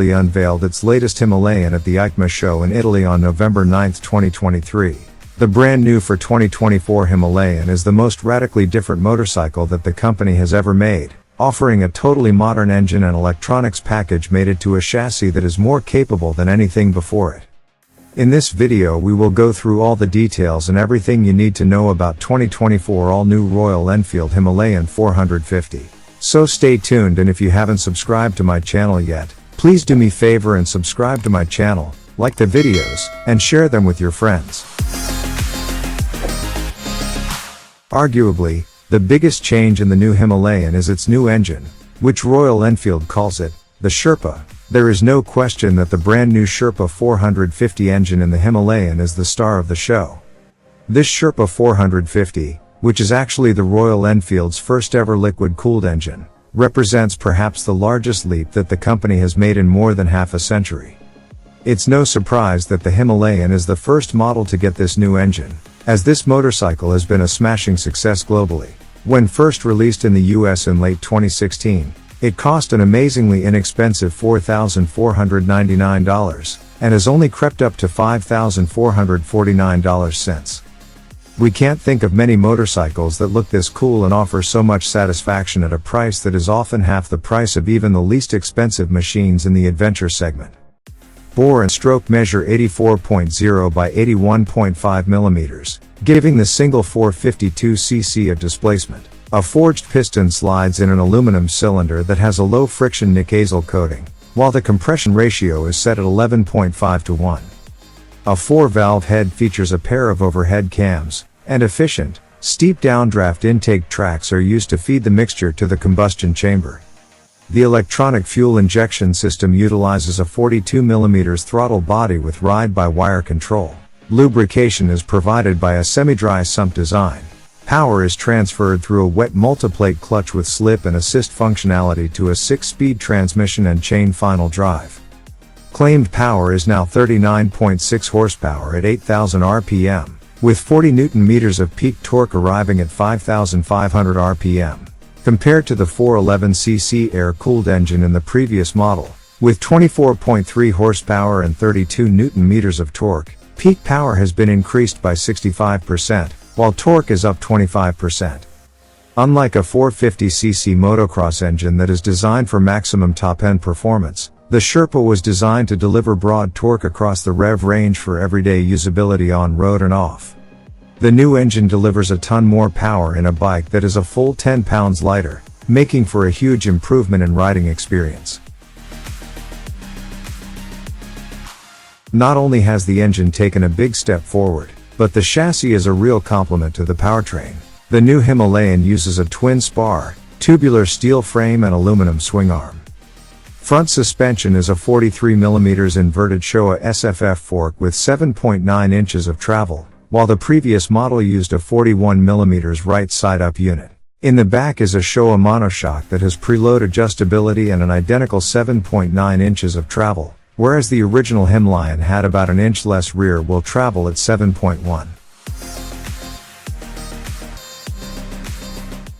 unveiled its latest Himalayan at the EICMA show in Italy on November 9, 2023. The brand new for 2024 Himalayan is the most radically different motorcycle that the company has ever made, offering a totally modern engine and electronics package mated to a chassis that is more capable than anything before it. In this video we will go through all the details and everything you need to know about 2024 all-new Royal Enfield Himalayan 450. So stay tuned, and if you haven't subscribed to my channel yet, please do me favor and subscribe to my channel, like the videos, and share them with your friends. Arguably, the biggest change in the new Himalayan is its new engine, which Royal Enfield calls it, the Sherpa. There is no question that the brand new Sherpa 450 engine in the Himalayan is the star of the show. This Sherpa 450, which is actually the Royal Enfield's first ever liquid-cooled engine, represents perhaps the largest leap that the company has made in more than half a century. It's no surprise that the Himalayan is the first model to get this new engine, as this motorcycle has been a smashing success globally. When first released in the US in late 2016, it cost an amazingly inexpensive $4,499, and has only crept up to $5,449 since. We can't think of many motorcycles that look this cool and offer so much satisfaction at a price that is often half the price of even the least expensive machines in the adventure segment. Bore and stroke measure 84.0 by 81.5 mm, giving the single 452cc of displacement. A forged piston slides in an aluminum cylinder that has a low friction nickel coating, while the compression ratio is set at 11.5 to 1. A 4-valve head features a pair of overhead cams, and efficient, steep downdraft intake tracks are used to feed the mixture to the combustion chamber. The electronic fuel injection system utilizes a 42 mm throttle body with ride-by-wire control. Lubrication is provided by a semi-dry sump design. Power is transferred through a wet multiplate clutch with slip and assist functionality to a 6-speed transmission and chain final drive. Claimed power is now 39.6 horsepower at 8,000 RPM, with 40 Nm of peak torque arriving at 5,500 RPM, compared to the 411cc air-cooled engine in the previous model, with 24.3 horsepower and 32 Nm of torque. Peak power has been increased by 65%, while torque is up 25%. Unlike a 450cc motocross engine that is designed for maximum top-end performance, the Sherpa was designed to deliver broad torque across the rev range for everyday usability on road and off. The new engine delivers a ton more power in a bike that is a full 10 pounds lighter, making for a huge improvement in riding experience. Not only has the engine taken a big step forward, but the chassis is a real complement to the powertrain. The new Himalayan uses a twin-spar, tubular steel frame and aluminum swing arm. Front suspension is a 43 mm inverted Showa SFF fork with 7.9 inches of travel, while the previous model used a 41 mm right side-up unit. In the back is a Showa monoshock that has preload adjustability and an identical 7.9 inches of travel, whereas the original Himalayan had about an inch less rear wheel travel at 7.1.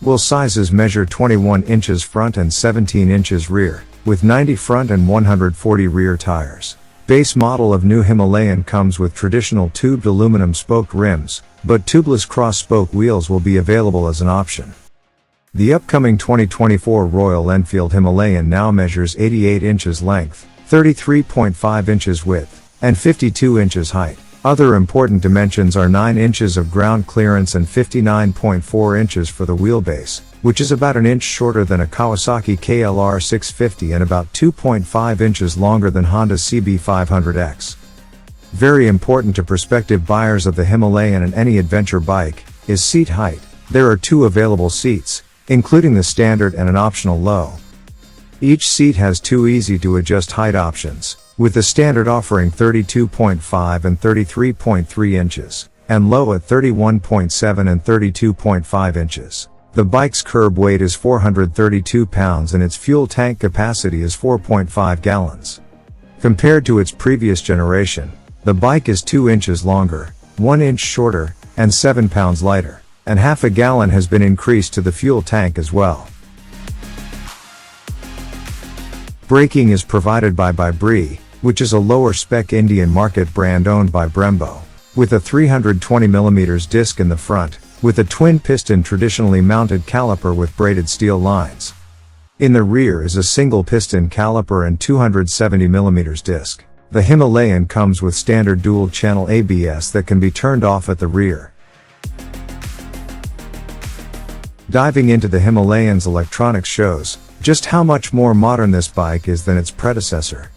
Wheel sizes measure 21 inches front and 17 inches rear, with 90 front and 140 rear tires. Base model of new Himalayan comes with traditional tubed aluminum spoke rims, but tubeless cross-spoke wheels will be available as an option. The upcoming 2024 Royal Enfield Himalayan now measures 88 inches length, 33.5 inches width, and 52 inches height. Other important dimensions are 9 inches of ground clearance and 59.4 inches for the wheelbase, which is about an inch shorter than a Kawasaki KLR 650 and about 2.5 inches longer than Honda's CB500X. Very important to prospective buyers of the Himalayan and any adventure bike, is seat height. There are 2 available seats, including the standard and an optional low. Each seat has 2 easy-to-adjust height options, with the standard offering 32.5 and 33.3 inches, and low at 31.7 and 32.5 inches. The bike's curb weight is 432 pounds and its fuel tank capacity is 4.5 gallons. Compared to its previous generation, the bike is 2 inches longer, 1 inch shorter, and 7 pounds lighter, and half a gallon has been increased to the fuel tank as well. Braking is provided by Bree, which is a lower-spec Indian market brand owned by Brembo, with a 320mm disc in the front, with a twin-piston traditionally mounted caliper with braided steel lines. In the rear is a single-piston caliper and 270mm disc. The Himalayan comes with standard dual-channel ABS that can be turned off at the rear. Diving into the Himalayan's electronics shows just how much more modern this bike is than its predecessor.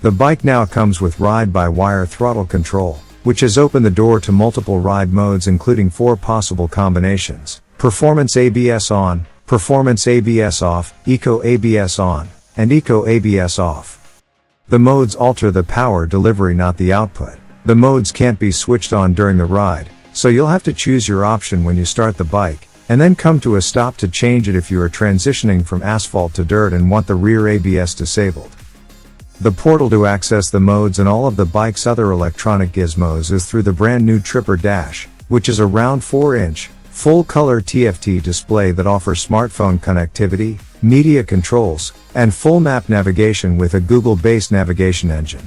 The bike now comes with ride-by-wire throttle control, which has opened the door to multiple ride modes including 4 possible combinations: Performance ABS on, Performance ABS off, Eco ABS on, and Eco ABS off. The modes alter the power delivery, not the output. The modes can't be switched on during the ride, so you'll have to choose your option when you start the bike, and then come to a stop to change it if you are transitioning from asphalt to dirt and want the rear ABS disabled. The portal to access the modes and all of the bike's other electronic gizmos is through the brand new Tripper Dash, which is a round 4-inch, full-color TFT display that offers smartphone connectivity, media controls, and full map navigation with a Google-based navigation engine.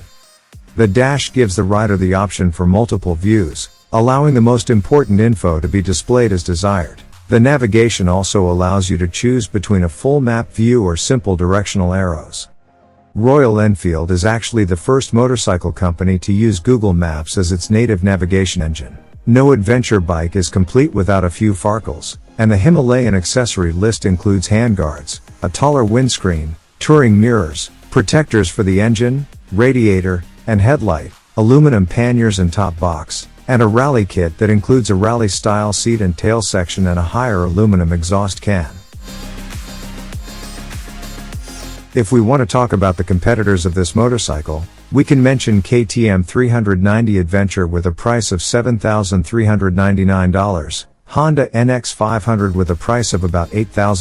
The Dash gives the rider the option for multiple views, allowing the most important info to be displayed as desired. The navigation also allows you to choose between a full map view or simple directional arrows. Royal Enfield is actually the first motorcycle company to use Google Maps as its native navigation engine. No adventure bike is complete without a few farkles, and the Himalayan accessory list includes handguards, a taller windscreen, touring mirrors, protectors for the engine, radiator, and headlight, aluminum panniers and top box, and a rally kit that includes a rally-style seat and tail section and a higher aluminum exhaust can. If we want to talk about the competitors of this motorcycle, we can mention KTM 390 Adventure with a price of $7,399, Honda NX 500 with a price of about $8,000,